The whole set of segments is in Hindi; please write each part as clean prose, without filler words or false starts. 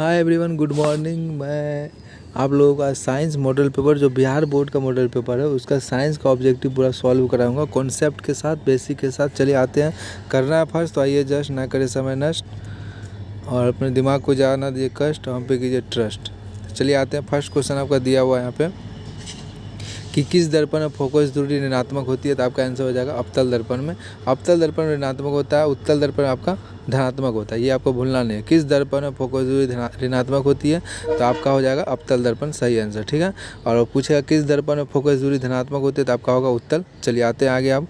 Hi everyone, good morning. मैं आप लोगों का साइंस मॉडल पेपर जो बिहार बोर्ड का मॉडल पेपर है उसका साइंस का ऑब्जेक्टिव पूरा सॉल्व कराऊंगा कॉन्सेप्ट के साथ, बेसिक के साथ। चलिए आते हैं, करना है फर्स्ट। तो आइए, जस्ट ना करे समय नष्ट और अपने दिमाग को ज़्यादा ना दिए कष्ट, हम पे कीजिए ट्रस्ट। चलिए आते हैं। फर्स्ट क्वेश्चन आपका दिया हुआ है यहाँ पे कि किस दर्पण में फोकस दूरी ऋणात्मक होती है। तो आपका आंसर हो जाएगा अवतल दर्पण में। अवतल दर्पण में ऋणात्मक होता है, उत्तल दर्पण आपका धनात्मक होता है। ये आपको भूलना नहीं है। किस दर्पण में फोकस दूरी ऋणात्मक होती है, तो आपका हो जाएगा अवतल दर्पण, सही आंसर। ठीक है। और वो पूछेगा किस दर्पण में फोकस दूरी धनात्मक होती है, तो आपका होगा उत्तल। चलिए आते हैं आगे। आप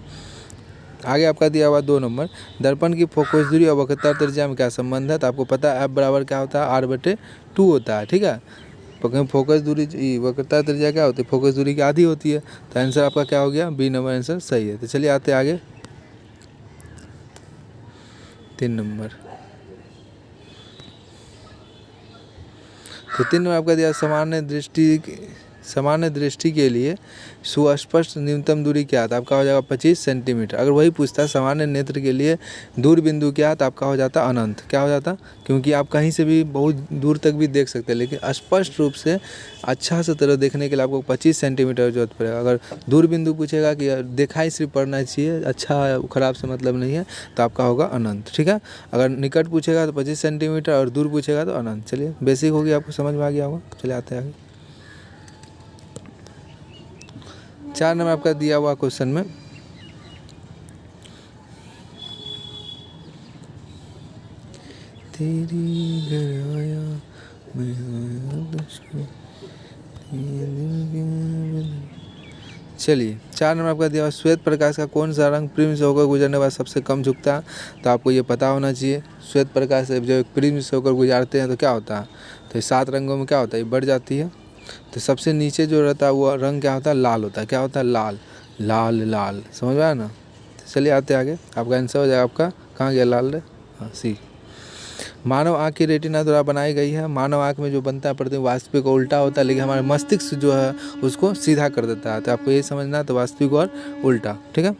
आगे आपका दिया हुआ 2 नंबर, दर्पण की फोकस दूरी और वक्रता त्रिज्या में क्या संबंध है। तो आपको पता है F बराबर क्या होता है, R/2 होता है। ठीक है। फोकस दूरी वक्रता त्रिज्या क्या होती है, फोकस दूरी की आधी होती है। तो आंसर आपका क्या हो गया, बी नंबर आंसर सही है। तो चलिए आते आगे। 3 नंबर। तो 3 नंबर आपका दिया सामान्य दृष्टि के लिए सुस्पष्ट न्यूनतम दूरी क्या था। आपका हो जाएगा 25 सेंटीमीटर। अगर वही पूछता है सामान्य नेत्र के लिए दूर बिंदु क्या है, तो आपका हो जाता अनंत। क्या हो जाता, क्योंकि आप कहीं से भी बहुत दूर तक भी देख सकते हैं, लेकिन स्पष्ट रूप से अच्छा से तरह देखने के लिए आपको 25 सेंटीमीटर की जरूरत पड़ेगा। अगर दूर बिंदु पूछेगा कि दिखाई सिर्फ पड़ना चाहिए, अच्छा खराब से मतलब नहीं है, तो आपका होगा अनंत। ठीक है। अगर निकट पूछेगा तो 25 सेंटीमीटर और दूर पूछेगा तो अनंत। चलिए बेसिक होगी, आपको समझ में आ गया होगा। चलिए आते हैं आगे। 4 नंबर आपका दिया हुआ क्वेश्चन में तेरी घर आया मैं आया। चलिए 4 नंबर आपका दिया हुआ, श्वेत प्रकाश का कौन सा रंग प्रिज्म से होकर गुजरने के बाद सबसे कम झुकता है। तो आपको ये पता होना चाहिए। श्वेत प्रकाश से जब प्रिज्म से होकर गुजारते हैं तो क्या होता है, तो 7 रंगों में क्या होता है, ये बढ़ जाती है। तो सबसे नीचे जो रहता है वो रंग क्या होता है, लाल होता है। क्या होता है, लाल। लाल लाल, समझ में आया ना। तो चलिए आते आगे। आपका आंसर हो जाएगा, आपका कहाँ गया लाल रे, हाँ सी। मानव आँख की रेटिना द्वारा बनाई गई है। मानव आँख में जो बनता है प्रतिबिंब वास्तविक और उल्टा होता है, लेकिन हमारे मस्तिष्क जो है उसको सीधा कर देता है। तो आपको ये समझना है, तो वास्तविक और उल्टा। ठीक है।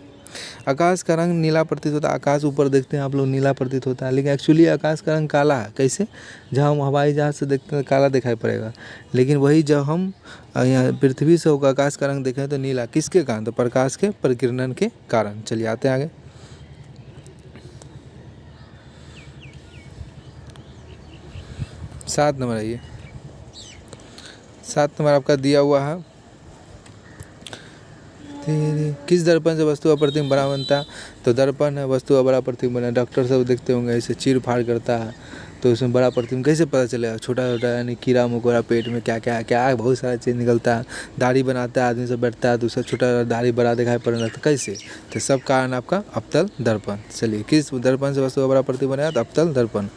आकाश का रंग नीला प्रतीत होता है। आकाश ऊपर देखते हैं आप लोग, नीला प्रतीत होता है, लेकिन एक्चुअली आकाश का रंग काला है। कैसे, जहाँ हम हवाई जहाज से देखते हैं काला दिखाई पड़ेगा, लेकिन वही जब हम यहाँ पृथ्वी से होकर आकाश का रंग देखें तो नीला। किसके कारण, तो प्रकाश के परिकिरण के कारण। चलिए आते हैं आगे। 7 नंबर आइए। 7 नंबर आपका दिया हुआ है, किस दर्पण से वस्तु का प्रतिबिंब बड़ा बनता है। तो दर्पण है, वस्तु का बड़ा प्रतिबिंब बना। डॉक्टर सब देखते होंगे ऐसे चीर फाड़ करता है, तो उसमें बड़ा प्रतिबिंब कैसे पता चलेगा। छोटा छोटा यानी कीड़ा मकोड़ा, पेट में क्या क्या क्या बहुत सारा चीज़ निकलता है। दाढ़ी बनाता है आदमी, सब बैठता है तो उसका छोटा दाढ़ी बड़ा दिखाई पड़ने लगता है। कैसे, तो सब कारण आपका अवतल दर्पण। चलिए किस दर्पण से वस्तु का बड़ा प्रतिबिंब बनाया, तो अवतल दर्पण।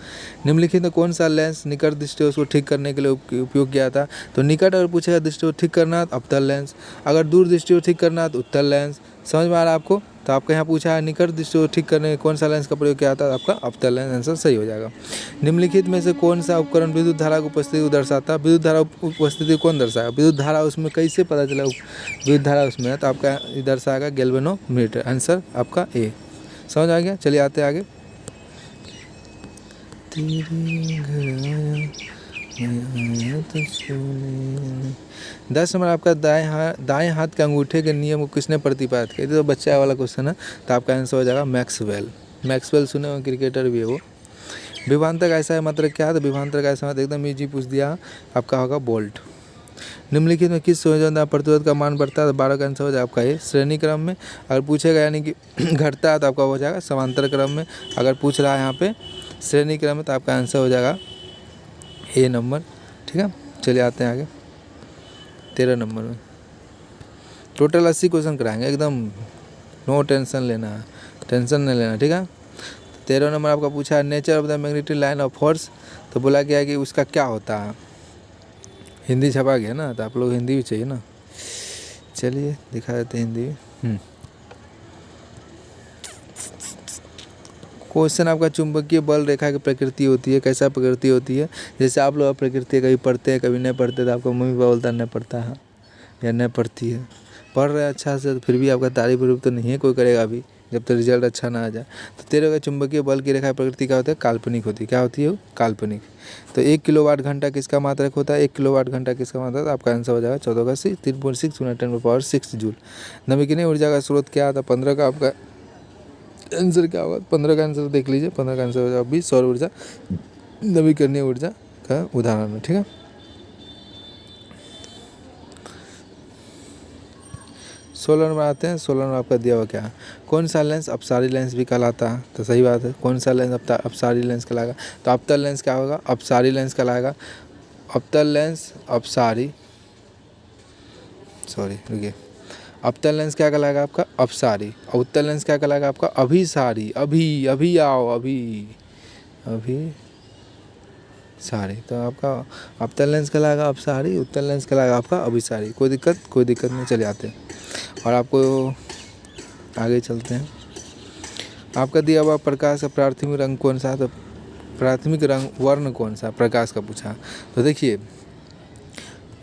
निम्नलिखित में कौन सा लेंस निकट दृष्टि को ठीक करने के लिए उपयोग किया था। तो निकट अगर पूछेगा दृष्टि को ठीक करना तो अवतल लेंस, अगर दूर दृष्टि को ठीक करना तो उत्तल लेंस। समझ में आ रहा है आपको। तो आपका यहाँ पूछा है निकट दृष्टि को ठीक करने कौन सा लेंस का प्रयोग किया था, आपका अवतल लेंस आंसर सही हो जाएगा। निम्नलिखित में से कौन सा उपकरण विद्युत धारा की उपस्थिति को दर्शाता है। विद्युत धारा उपस्थिति कौन दर्शाएगा, विद्युत धारा उसमें कैसे पता चला विद्युत धारा उसमें है, तो आपका दर्शाएगा गैल्वेनोमीटर। आंसर आपका ए। समझ आ गया। चलिए आते आगे। 10 नंबर आपका दाएं हाथ के अंगूठे के नियम को किसने प्रतिपादित किया। तो बच्चा वाला क्वेश्चन है, तो आपका आंसर हो जाएगा मैक्सवेल। मैक्सवेल सुने हो, क्रिकेटर भी है वो। विभवांतर का ऐसा मतलब क्या है, तो विभवांतर का ऐसा मतलब एकदम ईजी पूछ दिया, आपका होगा बोल्ट। निम्नलिखित में किस संयोजन प्रतिरोध का मान बढ़ता है, तो 12 का आंसर हो जाएगा आपका ये श्रेणी क्रम में। अगर पूछेगा यानी कि घटता है तो आपका हो जाएगा समांतर क्रम में। अगर पूछ रहा है यहाँ पे श्रेणी क्रम में, तो आपका आंसर हो जाएगा ए नंबर। ठीक है। चलिए आते हैं आगे। 13 नंबर में टोटल 80 क्वेश्चन कराएंगे, एकदम नो टेंशन लेना है, टेंशन नहीं लेना। ठीक है। 13 नंबर आपका पूछा है nature of the magnetic line of force. तो बोला गया है कि उसका क्या होता है। हिंदी छपा गया ना, तो आप लोग हिंदी भी चाहिए ना। चलिए दिखा देते हैं हिंदी में। क्वेश्चन आपका चुंबकीय बल रेखा की प्रकृति होती है, कैसा प्रकृति होती है। जैसे आप लोग प्रकृति कभी पढ़ते हैं कभी नहीं पढ़ते, तो आपको मम्मी पापा बोलता नहीं पढ़ता है या नहीं पढ़ती है। पढ़ रहे अच्छा से, तो फिर भी आपका तारीफ उरीफ तो नहीं है कोई करेगा अभी, जब तक रिजल्ट अच्छा ना आ जाए। तो 13 का चुंबकीय बल की रेखा प्रकृति क्या होती है, काल्पनिक होती है। क्या होती है वो, काल्पनिक। तो 1 किलोवाट घंटा किसका मात्रक होता है, 1 किलोवाट घंटा किसका मात्रक, आपका आंसर हो जाएगा 14 का 3.6 × 10⁻6 जूल। नवीकरणीय ऊर्जा का स्रोत क्या था, 15 का आपका आंसर क्या होगा, 15 का आंसर देख लीजिए, 15 का आंसर हो जाएगा 20। सौर ऊर्जा नवीकरणीय ऊर्जा का उदाहरण है, ठीक है। 16 नंबर आते हैं। 16 नंबर आपका दिया हुआ क्या है, कौन सा लेंस अपसारी लेंस भी कहलाता है, तो सही बात है, कौन सा लेंस अपसारी लेंस कहलाएगा, तो अवतल लेंस क्या होगा, अपसारी लेंस कहलाएगा। अवतल लेंस अपसारी, सॉरी रुकिए, अवतल लेंस क्या कहलाएगा आपका, अपसारी। और उत्तल लेंस क्या कहलाएगा आपका, अभिसारी। अभी अभी आओ, अभी अभी सारी। तो आपका अवतल लेंस कहलाएगा अपसारी, उत्तल लेंस कहलाएगा आपका अभिसारी। कोई दिक्कत नहीं, चले आते हैं और आपको आगे चलते हैं। आपका दिया हुआ प्रकाश का प्राथमिक रंग कौन सा, तो प्राथमिक रंग वर्ण कौन सा प्रकाश का पूछा। तो देखिए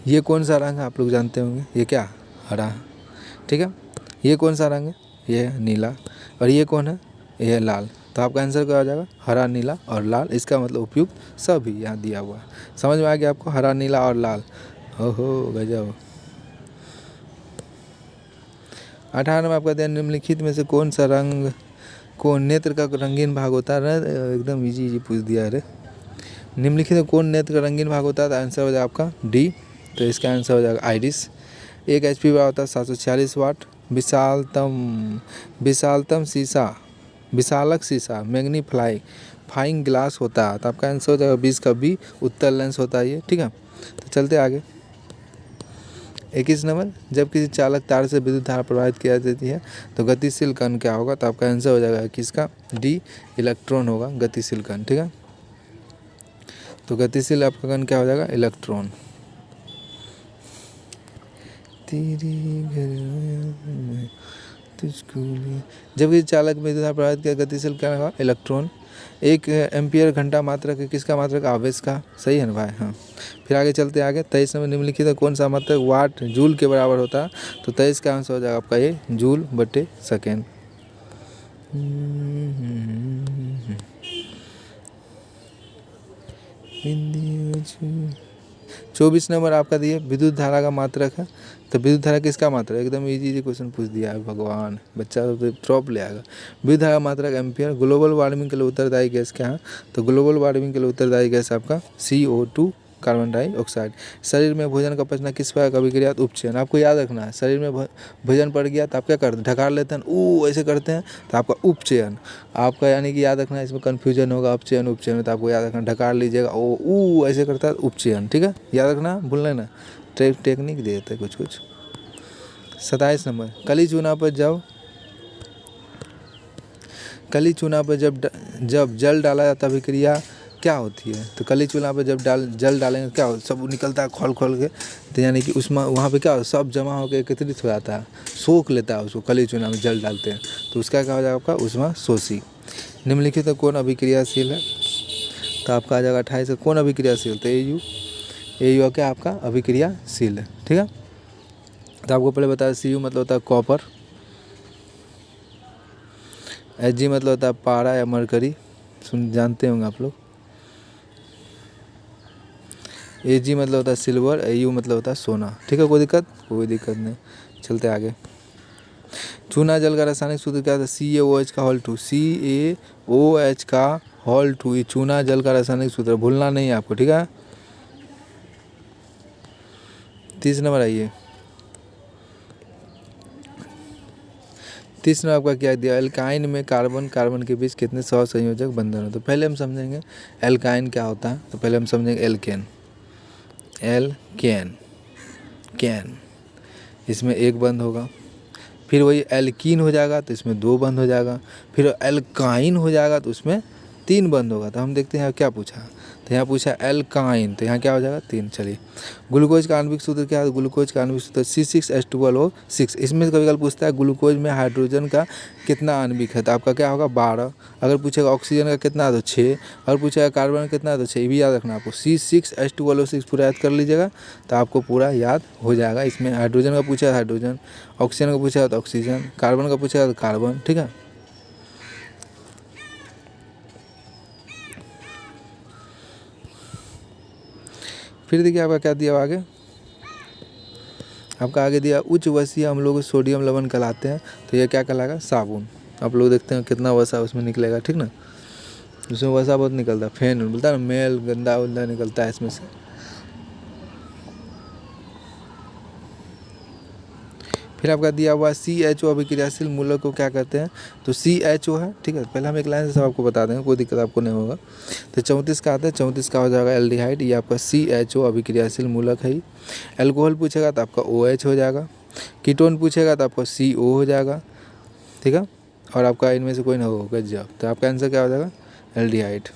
ये कौन सा रंग है, आप लोग जानते होंगे, ये क्या, हरा, ठीक है। ये कौन सा रंग है, ये है नीला। और ये कौन है, ये है लाल। तो आपका आंसर क्या हो जाएगा, हरा, नीला और लाल। इसका मतलब उपयुक्त सभी यहाँ दिया हुआ है। समझ में आ गया आपको, हरा, नीला और लाल। ओहो गजब। 18 में आपका दिया, निम्नलिखित में से कौन सा रंग को नेत्र का रंगीन भाग होता है, एकदम इजी पूछ दिया है। निम्नलिखित में कौन नेत्र का रंगीन भाग होता है, तो आंसर हो जाएगा आपका डी। तो इसका आंसर हो जाएगा आइरिस। 1 HP का होता है 746 वाट। विशालतम शीशा, विशालक शीशा मैग्नीफाइंग ग्लास होता है। तो आपका आंसर हो जाएगा 20 का बी, उत्तल लेंस होता है ये, ठीक है। तो चलते आगे। 21 नंबर, जब किसी चालक तार से विद्युत धारा प्रवाहित किया जाती है तो गतिशील कण क्या होगा, तो आपका आंसर हो जाएगा किसका, डी, इलेक्ट्रॉन होगा गतिशील कण, ठीक है। तो गतिशील आपका कण क्या हो जाएगा, इलेक्ट्रॉन। तेरी घर तुझको, जब किसी चालक में विद्युत धारा प्रवाहित किया गतिशील क्या होगा, इलेक्ट्रॉन। 1 एम्पियर घंटा मात्रक है किसका, मात्रक आवेश का, सही है ना भाई, हाँ। फिर आगे चलते आगे। 23 में निम्नलिखित है कौन सा मात्रक वाट जूल के बराबर होता है, तो 23 का आंसर हो जाएगा आपका ये जूल बटे सेकेंड। 24 नंबर आपका दिए, विद्युत धारा का मात्रक है। तो विद्युत धारा किसका मात्रक, एकदम इजी क्वेश्चन पूछ दिया है भगवान, बच्चा तो टॉप ले आएगा। विद्युत धारा मात्रक एम्पियर। ग्लोबल वार्मिंग के लिए उत्तरदायी गैस क्या है, तो ग्लोबल वार्मिंग के लिए उत्तरदायी गैस आपका CO2, कार्बन डाइऑक्साइड। शरीर में भोजन का पचना किस प्रकार का अभिक्रिया, उपचयन। आपको याद रखना है, शरीर में भोजन पड़ गया तो आप क्या करते हैं, ढकार लेते हैं, ऐसे करते हैं, तो आपका उपचयन। आपका यानी कि याद रखना है, इसमें कन्फ्यूजन होगा, अपचयन उपचयन, तो आपको याद रखना, ढकार लीजिएगा, ऐसे करता है उपचयन, ठीक है, याद रखना, भूल लेना। टेक्निक दे देते कुछ कुछ। 27 नंबर, कली चूना पर जब जल डाला जाता अभिक्रिया क्या होती है, तो कली चूल्हा पे जब जल डालेंगे क्या हो, सब निकलता है खोल के, तो यानी कि उसमें वहाँ पे क्या हो, सब जमा होकर एकत्रित हो जाता है, सोख लेता है उसको, कली चूल्हा में जल डालते हैं तो उसका क्या हो जाएगा आपका, उसमें शोषी। निम्नलिखित तो कौन अभिक्रियाशील है, तो आपका आ जाएगा 28 कौन अभिक्रियाशील, तो AU क्या आपका अभिक्रियाशील है, ठीक है। तो आपको पहले बताया CU मतलब होता है कॉपर, Hg मतलब होता है पारा या मरकरी, जानते होंगे आप लोग। Ag मतलब होता है सिल्वर, Au मतलब होता है सोना, ठीक है। कोई दिक्कत नहीं, चलते आगे। चूना जल का रासायनिक सूत्र क्या था, CaOH का होल 2, CaOH का होल 2, ये चूना जल का रासायनिक सूत्र, भूलना नहीं है आपको, ठीक है। 30 नंबर आइए। 30 नंबर आपका क्या दिया, एल्काइन में कार्बन के बीच कितने सहसंयोजक बंधन है। तो पहले हम समझेंगे एल्काइन क्या होता है, तो पहले हम समझेंगे एल्केन, इसमें 1 बंध होगा। फिर वही एल्कीन हो जाएगा तो इसमें 2 बंध हो जाएगा। फिर एल्काइन हो जाएगा तो उसमें 3 बंध होगा। तो हम देखते हैं यहाँ क्या पूछा, तो यहाँ पूछा एल्काइन, तो यहाँ क्या हो जाएगा 3। चलिए, ग्लूकोज का आणविक सूत्र क्या है, ग्लूकोज का आणविक सूत्र C6H12O6। इसमें कभी कभी पूछता है ग्लूकोज में हाइड्रोजन का कितना आणविक है, तो आपका क्या होगा 12। अगर पूछेगा ऑक्सीजन का कितना है तो 6। अगर पूछेगा कार्बन का कितना है तो 6, ये भी याद रखना आपको। C6H12O6 पूरा याद कर लीजिएगा तो आपको पूरा याद हो जाएगा। इसमें हाइड्रोजन का पूछा हाइड्रोजन, ऑक्सीजन का पूछा तो ऑक्सीजन, कार्बन का पूछा तो कार्बन, ठीक है। फिर देखिए आपका क्या दिया आगे, आपका आगे दिया उच्च वसीय अम्लों को सोडियम लवण कहलाते हैं। तो ये क्या कहलाएगा, साबुन। आप लोग देखते हैं कितना वसा उसमें निकलेगा, ठीक ना, उसमें वसा बहुत निकलता है, फेन बोलता है ना, मेल गंदा उंदा निकलता है इसमें से। फिर आपका दिया हुआ CHO अभिक्रियाशील मूलक को क्या कहते हैं, तो CHO है, ठीक है। पहले हम एक लाइन से सब आपको बता देंगे, कोई दिक्कत आपको नहीं होगा। तो 34 का आता है, 34 का हो जाएगा एल्डिहाइड, ये आपका CHO अभिक्रियाशील मूलक है। एल्कोहल पूछेगा तो आपका OH हो जाएगा। कीटोन पूछेगा तो आपका CO हो जाएगा, ठीक है। और आपका इनमें से कोई ना होगा जब, तो आपका आंसर क्या हो जाएगा, एल्डिहाइड।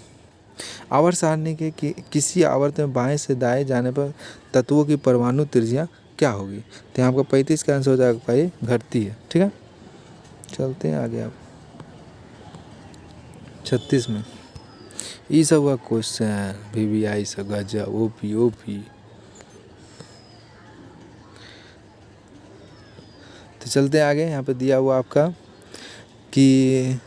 आवर्त सारणी के किसी आवर्त में बाएं से दाएं जाने पर तत्वों की परमाणु त्रिज्या क्या होगी, तो यहाँ आपका 35 का आंसर हो जाएगा भाई, घटती है, ठीक है। चलते हैं आगे आप 36 में ये सब का क्वेश्चन VVI से गजब OP। तो चलते हैं आगे, यहाँ पे दिया हुआ आपका कि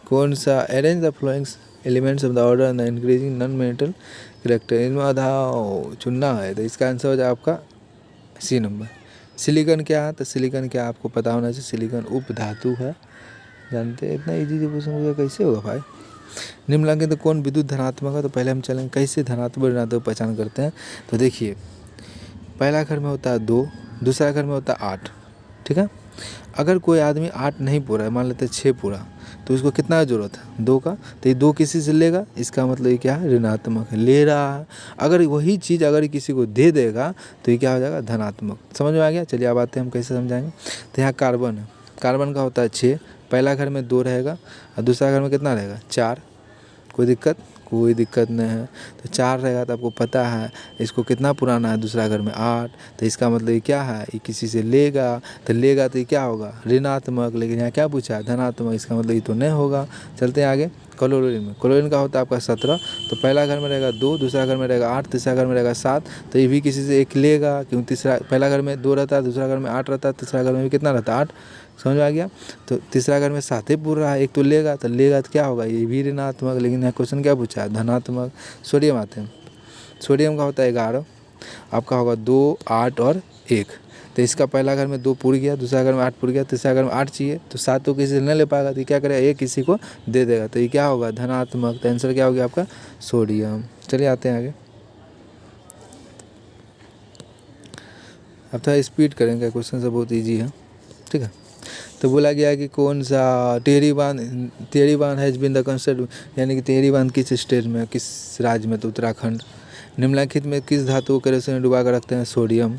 कौन सा arrange the flowing elements of the order and the increasing non metal character, इनमें आधा चुनना है। तो इसका आंसर हो जाए आपका C नंबर। सिलिकॉन क्या है, तो सिलिकॉन क्या आपको पता होना चाहिए, सिलिकॉन उप धातु है, जानते हैं। इतना इजी से पूछूंगा कैसे होगा भाई। निम्नलिखित तो कौन विद्युत धनात्मक है, तो पहले हम चलेंगे कैसे धनात्मक ऋणात्मक पहचान करते हैं। तो देखिए पहला अक्षर में होता है 2, दूसरा अक्षर में होता है 8, ठीक है। अगर कोई आदमी 8 नहीं पूरा है, मान लेते 6 पूरा, तो उसको कितना जरूरत है, 2 का। तो ये 2 किसी से लेगा, इसका मतलब ये क्या है, ऋणात्मक है, ले रहा है। अगर वही चीज़ अगर किसी को दे देगा तो ये क्या हो जाएगा, धनात्मक। समझ में आ गया। चलिए अब आते हैं हम कैसे समझाएंगे। तो यहाँ कार्बन है, कार्बन का होता है 6, पहला घर में 2 रहेगा और दूसरा घर में कितना रहेगा, 4। कोई दिक्कत, कोई दिक्कत नहीं है। तो 4 रहेगा तो आपको पता है इसको कितना पुराना है, दूसरा घर में 8, तो इसका मतलब ये क्या है, ये किसी से लेगा, तो लेगा तो ये क्या होगा, ऋणात्मक। लेकिन यहाँ क्या पूछा है, धनात्मक, इसका मतलब ये तो नहीं होगा। चलते हैं आगे क्लोरीन में। क्लोरीन का होता है आपका 17, तो पहला घर में रहेगा 2, दूसरा घर में रहेगा 8, तीसरा घर में रहेगा 7, तो ये भी किसी से एक लेगा, क्योंकि तीसरा पहला घर में 2 रहता है, दूसरा घर में 8 रहता है, तीसरा घर में भी कितना रहता है, 8। समझ में आ गया। तो तीसरा घर में 7 ही पूरा है, एक तो लेगा, तो लेगा तो क्या होगा, ये भी ऋणात्मक। लेकिन यहाँ क्वेश्चन क्या पूछा है, धनात्मक। सोडियम आते हैं, सोडियम का होता है 11, आपका होगा 2, 8 और 1। तो इसका पहला घर में 2 पूर गया, दूसरा घर में 8 पूर गया, तीसरा घर में 8 चाहिए, तो 7 तो किसी से नहीं ले पाएगा, तो क्या करेगा, ये किसी को दे देगा, तो ये क्या होगा, धनात्मक। तो आंसर क्या हो गया आपका, सोडियम। चलिए आते हैं आगे, अब थोड़ा स्पीड करेंगे, क्वेश्चन सब बहुत ईजी है, ठीक है। तो बोला गया कि कौन सा टेहरी बांध हैज बीन द कंस्ट्रक्ट, यानी कि टेहरी बांध किस स्टेट में, किस राज्य में, तो उत्तराखंड। निम्नलिखित में किस धातु को केरोसिन में डुबा कर रखते हैं, सोडियम।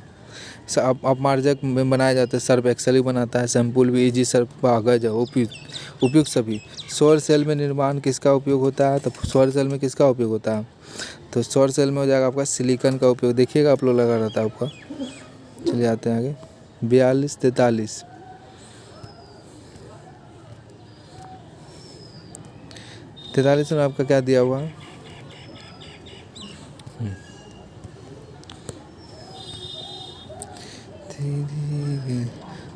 अपमार्जक में बनाया जाता है, सर्फ एक्सेल बनाता है, शैम्पूल भी, इजी सर्फ, कागज, उपयुक्त सभी। सौर सेल में निर्माण किसका उपयोग होता है, तो सौर सेल में किसका उपयोग होता है, तो सौर सेल में हो जाएगा आपका सिलिकॉन का उपयोग। देखिएगा आप लोग लगा रहता है आपका। चलिए आते हैं आगे 42, 43। 43 में आपका क्या दिया हुआ है,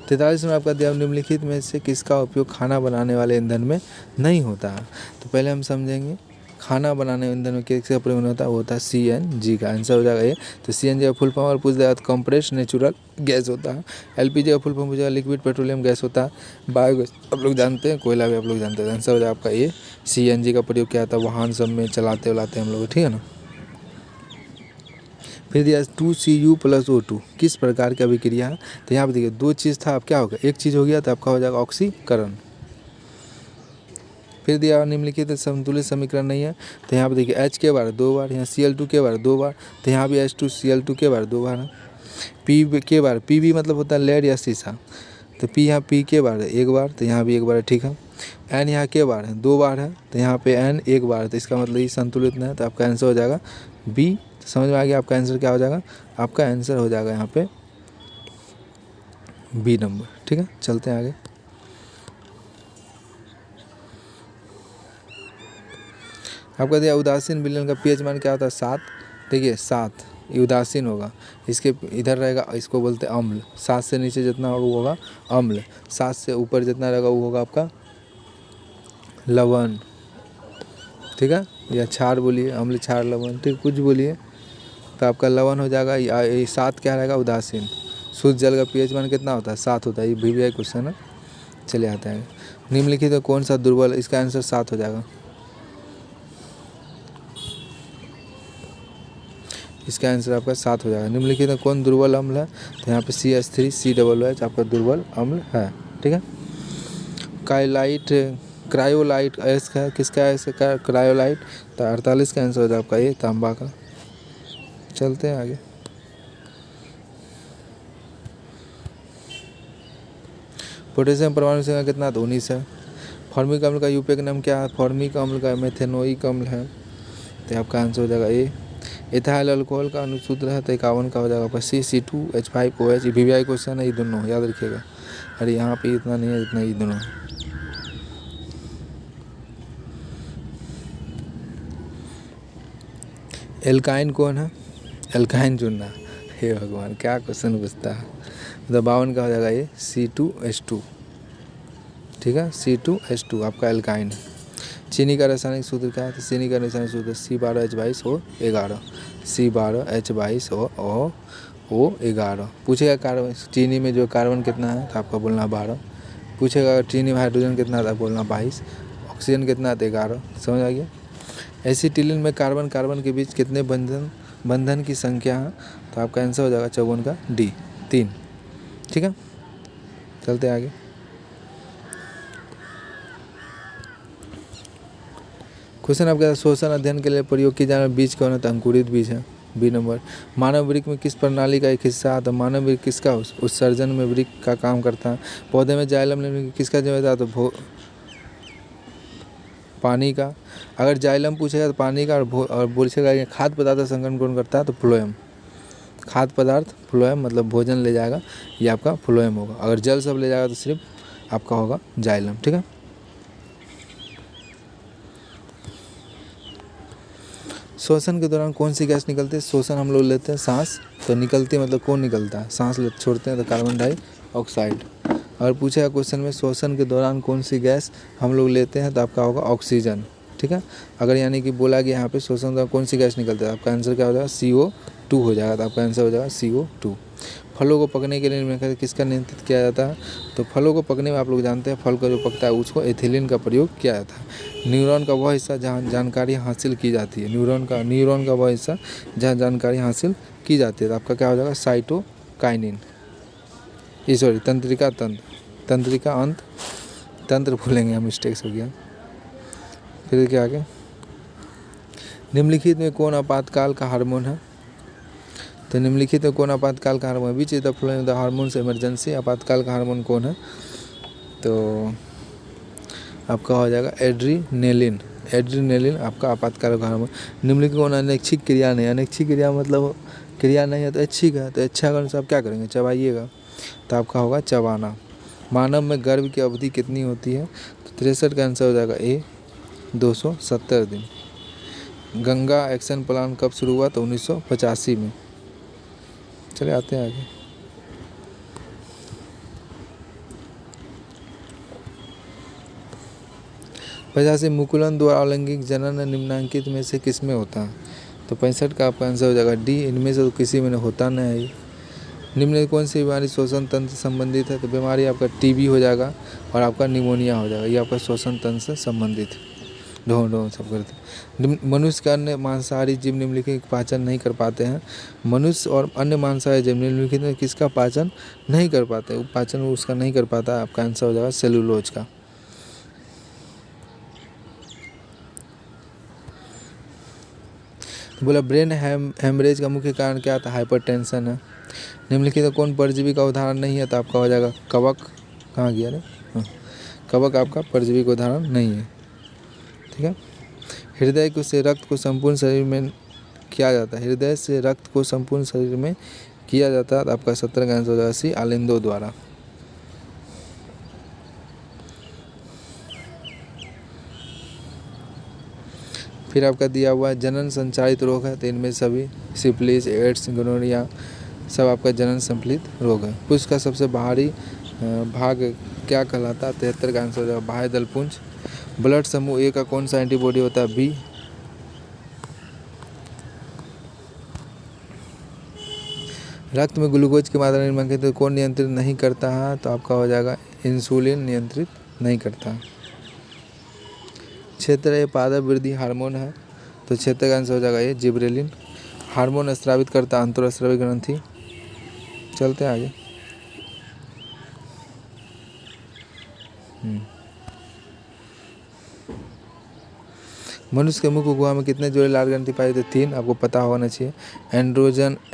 43 में आपका दिया, निम्नलिखित में से किसका उपयोग खाना बनाने वाले ईंधन में नहीं होता है। तो पहले हम समझेंगे खाना बनाने वाले ईंधन में किसका प्रयोग होता है, वो होता है CNG का आंसर हो जाएगा ये। तो CNG का फुल फॉर्म और पूछ देगा तो कंप्रेस्ड नेचुरल गैस होता है। LPG का फुल फॉर्म पूछेगा, लिक्विड पेट्रोलियम गैस होता है। बायोगैस आप लोग जानते हैं, कोयला भी आप लोग जानते हैं। आंसर हो जाएगा आपका ये, CNG का प्रयोग क्या होता है, वाहन सब में चलाते हम लोग, ठीक है ना। फिर दिया 2Cu+O2 किस प्रकार की अभिक्रिया है। तो यहाँ पे देखिए 2 चीज़ था, अब क्या होगा, एक चीज़ हो गया, तो आपका हो जाएगा ऑक्सीकरण। फिर दिया निम्नलिखित संतुलित समीकरण नहीं है। तो यहाँ पे देखिए H के बार 2 बार, यहाँ Cl2 के बार 2 बार, तो यहाँ भी H2Cl2 के बार 2 बार है। P के बार, Pb मतलब होता है लेड या शीशा, तो P यहाँ P के बार है 1 बार, तो यहाँ भी 1 बार है, ठीक है। N यहाँ के बार है 2 बार है, तो यहाँ पे N 1 बार है, तो इसका मतलब ये संतुलित नहीं है, तो आपका आंसर हो जाएगा B। समझ में आ गया, आपका आंसर क्या हो जाएगा, आपका आंसर हो जाएगा यहाँ पे B नंबर, ठीक है। चलते हैं आगे, आपका दिया उदासीन विलयन का pH मान क्या होता है, 7। देखिए 7 ये उदासीन होगा, इसके इधर रहेगा, इसको बोलते हैं अम्ल। 7 से नीचे जितना वो होगा अम्ल, 7 से ऊपर जितना रहेगा वो होगा आपका लवण, ठीक है, या क्षार बोलिए, अम्ल, क्षार, लवण, ठीक, कुछ बोलिए। तो आपका लवण हो जाएगा। ये 7 क्या रहेगा, उदासीन। शुद्ध जल का pH मान कितना होता है, 7 होता है। ये VVI क्वेश्चन है, चले आते हैं। निम्नलिखित में कौन सा दुर्बल, इसका आंसर 7 हो जाएगा। इसका आंसर आपका 7 हो जाएगा। निम्नलिखित में कौन दुर्बल अम्ल है, तो यहाँ पे CH3COOH आपका दुर्बल अम्ल है। ठीक है। क्रायोलाइट एस का किसका है, इसका क्रायोलाइट, तो 48 का आंसर हो जाएगा आपका ये तांबा का। चलते हैं आगे। पोटेशियम परमाणु संख्या कितना, तो 19 है। फॉर्मिक अम्ल का यूपीए का नाम क्या है, फॉर्मिक अम्ल का मेथेनोइक अम्ल है, तो आपका आंसर हो जाएगा ए। इथाइल अल्कोहल का अनुसूत्र है, तो 51 का हो जाएगा आपका C2H5OH। VVI क्वेश्चन है, ये दोनों याद रखिएगा। अरे यहाँ पे इतना नहीं है, इतना ये दोनों। एल्काइन कौन है, एल्काइन चुनना। हे भगवान, क्या क्वेश्चन पूछता है। तो 52 का हो जाएगा ये C2H2। ठीक है, C2H2 आपका एल्काइन है। चीनी का रासायनिक सूत्र क्या है, तो चीनी का रासायनिक सूत्र C12H22O11। C12H22O11। पूछेगा कार्बन, चीनी में जो कार्बन कितना है, तो आपका बोलना 12। पूछेगा चीनी में हाइड्रोजन कितना है, तो बोलना 22। ऑक्सीजन कितना है, तो 11। समझ आ गया। एसिटिलीन में कार्बन के बीच कितने बंधन की संख्या है, तो आपका आंसर हो जाएगा 54 का D, 3। ठीक है, चलते आगे। क्वेश्चन आपका शोषण अध्ययन के लिए प्रयोग की जाने वाले बीज कौन है, तो अंकुरित बीज है। B number. मानव वृक्क में किस प्रणाली का एक हिस्सा है, तो मानव वृक्क किसका उत्सर्जन में वृक्क का काम करता है। पौधे में जाइलम लेने में किसका जिम्मेदार, तो पानी का। अगर जाइलम पूछेगा तो पानी का, और पूछेगा कि खाद्य पदार्थ संग्रहण कौन करता है, तो फ्लोएम। खाद्य पदार्थ फ्लोएम, मतलब भोजन ले जाएगा, ये आपका फ्लोएम होगा। अगर जल सब ले जाएगा तो सिर्फ आपका होगा जाइलम। ठीक है। श्वसन के दौरान कौन सी गैस निकलती है, श्वसन हम लोग लेते हैं सांस, तो निकलती है मतलब कौन निकलता है, सांस ले छोड़ते हैं तो कार्बन डाइऑक्साइड। और पूछेगा क्वेश्चन में श्वसन के दौरान कौन सी गैस हम लोग लेते हैं, तो आपका होगा ऑक्सीजन। ठीक है। अगर यानी कि बोला गया यहाँ पे श्वसन के दौरान कौन सी गैस निकलती है, आपका आंसर क्या हो जाएगा, CO2 हो जाएगा। तो आपका आंसर हो जाएगा CO2। फलों को पकने के लिए निम्नलिखित किसका नियंत्रित किया जाता है, तो फलों को पकने में आप लोग जानते हैं, फल का जो पकता है उसको एथिलीन का प्रयोग किया जाता है। न्यूरॉन का वह हिस्सा जहाँ जानकारी हासिल की जाती है, न्यूरॉन का वह हिस्सा जहाँ जानकारी हासिल की जाती है, तो आपका क्या हो जाएगा, साइटोकाइनिन। सॉरी, तंत्रिका अंत, तंत्र भूलेंगे हम, मिस्टेक्स हो गया। फिर क्या आगे, निम्नलिखित में कौन आपातकाल का हार्मोन है, तो निम्नलिखित में कौन आपातकाल का hormone, which is the flowing the hormones emergency. आपातकाल का हार्मोन कौन है, तो आपका हो जाएगा एड्रीनेलिन आपका आपातकाल का हार्मोन। निम्नलिखित कौन अनैच्छिक क्रिया नहीं, अनैच्छिक क्रिया मतलब क्रिया नहीं है तो ऐच्छिक है, तो इच्छा करने से आप क्या करेंगे, चबाइएगा, तो आपका होगा चबाना। मानव में गर्भ की अवधि कितनी होती है, तो 63 का आंसर हो जाएगा ए, 270 दिन। गंगा एक्शन प्लान कब शुरू हुआ, तो 1985 में। चले आते हैं आगे। पचासी मुकुलन द्वारा अलैंगिक जनन निम्नांकित में से किस में होता है, तो 65 का आपका आंसर हो जाएगा डी, इनमें से तो किसी में होता नहीं है। निम्न कौन सी बीमारी श्वसन तंत्र से संबंधित है, तो बीमारी आपका TB हो जाएगा और आपका निमोनिया हो जाएगा, ये आपका श्वसन तंत्र से संबंधित है। ढो सब करते हैं। मनुष्य के अन्य मांसाहारी जीव निम्नलिखित पाचन नहीं कर पाते हैं। मनुष्य और अन्य मांसाहारी जीव निम्नलिखित में किसका पाचन नहीं कर पाते, पाचन उसका नहीं कर पाता, आपका आंसर हो जाएगा सेलुलोज का। बोला ब्रेन हेमरेज का मुख्य कारण क्या था, हाइपरटेंशन है। निम्नलिखित में कौन परजीवी का उदाहरण नहीं है, तो आपका हो जाएगा कवक। कहाँ गया रे, हाँ, कवक आपका परजीवी का उदाहरण नहीं है। ठीक है। हृदय से रक्त को संपूर्ण शरीर में किया जाता है, हृदय से रक्त को संपूर्ण शरीर में किया जाता है, तो आपका 17 का आंसर हो जाएगा सी, आलिंदो द्वारा। फिर आपका दिया हुआ जनन संचालित रोग है, तो इनमें सभी सिफिलिस, एड्स, गोनोरिया सब आपका जनन संचालित रोग है। पुष्प का सबसे बाहरी भाग क्या कहलाता है, 73 का आंसर हो जाएगा बाह्य दलपुंज। ब्लड समूह ए का कौन सा एंटीबॉडी होता है, बी। रक्त में ग्लूकोज की मात्रा निम्नलिखित तो कौन नियंत्रित नहीं करता है, तो आपका हो जाएगा इंसुलिन नियंत्रित नहीं करता। क्षेत्र पादप वृद्धि हार्मोन है, तो क्षेत्र का आंसर हो जाएगा ये जिब्रेलिन। हार्मोन स्रावित करता अंतरस्रावी ग्रंथि। चलते हैं आगे। मनुष्य के मुख्य गुहा में कितने जोड़े लाल ग्रंथि पाई जाती है? 3, आपको पता होना चाहिए।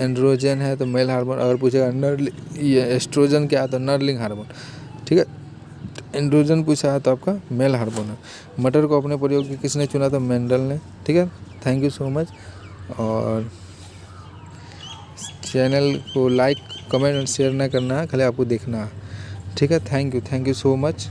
एंड्रोजन है तो मेल हार्मोन। अगर पूछेगा ये एस्ट्रोजन क्या है तो नरलिंग हार्मोन, ठीक है। एंड्रोजन पूछा है तो आपका मेल हार्मोन है। मटर को अपने प्रयोग की किसने चुना? तो मेंडल ने, ठीक है। Thank you so much. और चैनल को लाइक कमेंट और शेयर ना करना है, खाली आपको देखना है, ठीक है। Thank you so much.